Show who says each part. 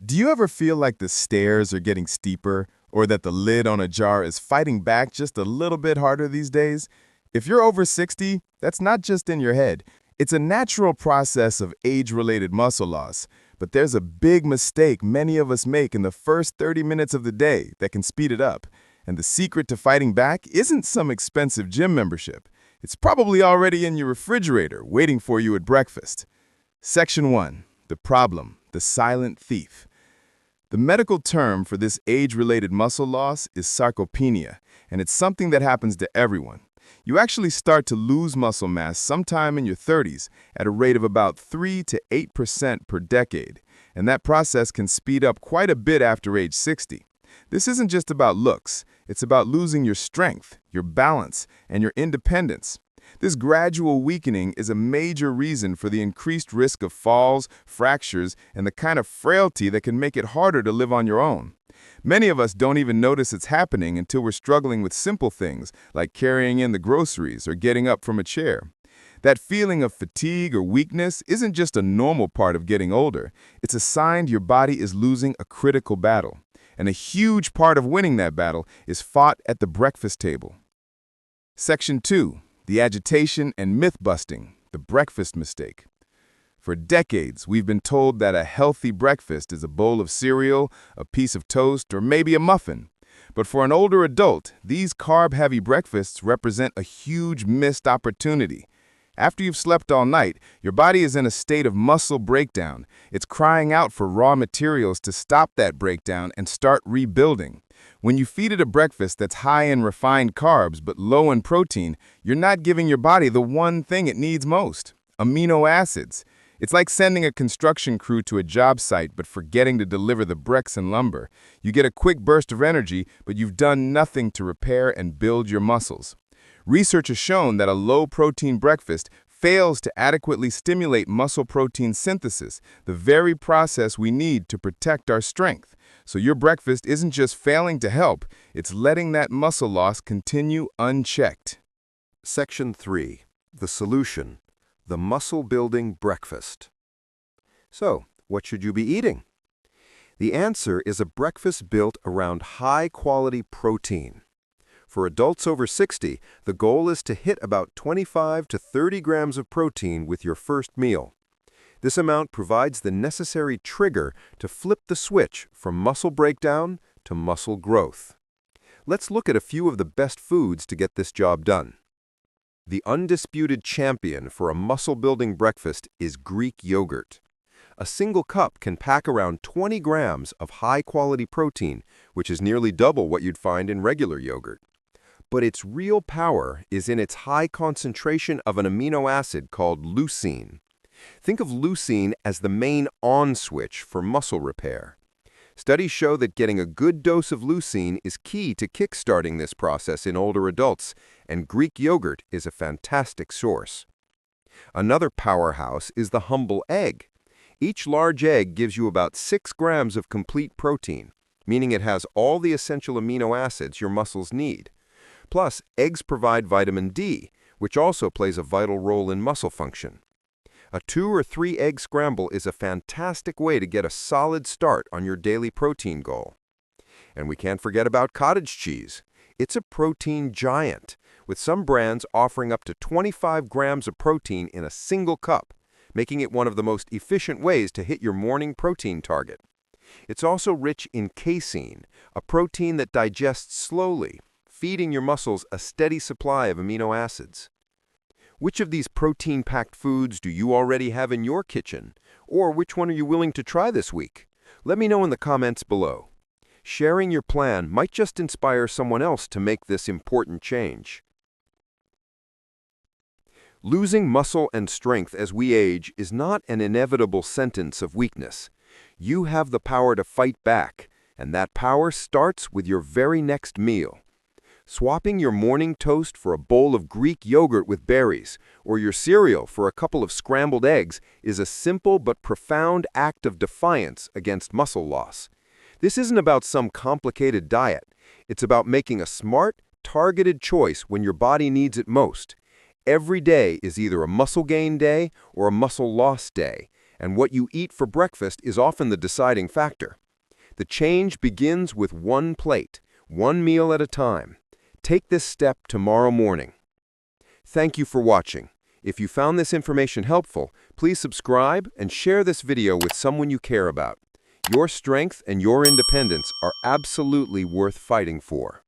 Speaker 1: Do you ever feel like the stairs are getting steeper or that the lid on a jar is fighting back just a little bit harder these days? If you're over 60, that's not just in your head. It's a natural process of age-related muscle loss. But there's a big mistake many of us make in the first 30 minutes of the day that can speed it up. And the secret to fighting back isn't some expensive gym membership. It's probably already in your refrigerator waiting for you at breakfast. Section 1. The problem, the silent thief. The medical term for this age-related muscle loss is sarcopenia, and it's something that happens to everyone. You actually start to lose muscle mass sometime in your 30s at a rate of about 3 to 8% per decade, and that process can speed up quite a bit after age 60. This isn't just about looks, it's about losing your strength, your balance, and your independence. This gradual weakening is a major reason for the increased risk of falls, fractures, and the kind of frailty that can make it harder to live on your own. Many of us don't even notice it's happening until we're struggling with simple things like carrying in the groceries or getting up from a chair. That feeling of fatigue or weakness isn't just a normal part of getting older. It's a sign your body is losing a critical battle. And a huge part of winning that battle is fought at the breakfast table. Section 2. The agitation and myth-busting, the breakfast mistake. For decades, we've been told that a healthy breakfast is a bowl of cereal, a piece of toast, or maybe a muffin. But for an older adult, these carb-heavy breakfasts represent a huge missed opportunity. After you've slept all night, your body is in a state of muscle breakdown. It's crying out for raw materials to stop that breakdown and start rebuilding. When you feed it a breakfast that's high in refined carbs but low in protein, you're not giving your body the one thing it needs most: amino acids. It's like sending a construction crew to a job site but forgetting to deliver the bricks and lumber. You get a quick burst of energy, but you've done nothing to repair and build your muscles. Research has shown that a low-protein breakfast fails to adequately stimulate muscle protein synthesis, the very process we need to protect our strength. So your breakfast isn't just failing to help, it's letting that muscle loss continue unchecked.
Speaker 2: Section 3. The solution. The muscle-building breakfast. So, what should you be eating? The answer is a breakfast built around high-quality protein. For adults over 60, the goal is to hit about 25 to 30 grams of protein with your first meal. This amount provides the necessary trigger to flip the switch from muscle breakdown to muscle growth. Let's look at a few of the best foods to get this job done. The undisputed champion for a muscle-building breakfast is Greek yogurt. A single cup can pack around 20 grams of high-quality protein, which is nearly double what you'd find in regular yogurt. But its real power is in its high concentration of an amino acid called leucine. Think of leucine as the main on switch for muscle repair. Studies show that getting a good dose of leucine is key to kickstarting this process in older adults, and Greek yogurt is a fantastic source. Another powerhouse is the humble egg. Each large egg gives you about 6 grams of complete protein, meaning it has all the essential amino acids your muscles need. Plus, eggs provide vitamin D, which also plays a vital role in muscle function. A 2 or 3 egg scramble is a fantastic way to get a solid start on your daily protein goal. And we can't forget about cottage cheese. It's a protein giant, with some brands offering up to 25 grams of protein in a single cup, making it one of the most efficient ways to hit your morning protein target. It's also rich in casein, a protein that digests slowly, feeding your muscles a steady supply of amino acids. Which of these protein-packed foods do you already have in your kitchen? Or which one are you willing to try this week? Let me know in the comments below. Sharing your plan might just inspire someone else to make this important change. Losing muscle and strength as we age is not an inevitable sentence of weakness. You have the power to fight back, and that power starts with your very next meal. Swapping your morning toast for a bowl of Greek yogurt with berries, or your cereal for a couple of scrambled eggs, is a simple but profound act of defiance against muscle loss. This isn't about some complicated diet. It's about making a smart, targeted choice when your body needs it most. Every day is either a muscle gain day or a muscle loss day, and what you eat for breakfast is often the deciding factor. The change begins with one plate, one meal at a time. Take this step tomorrow morning. Thank you for watching. If you found this information helpful, please subscribe and share this video with someone you care about. Your strength and your independence are absolutely worth fighting for.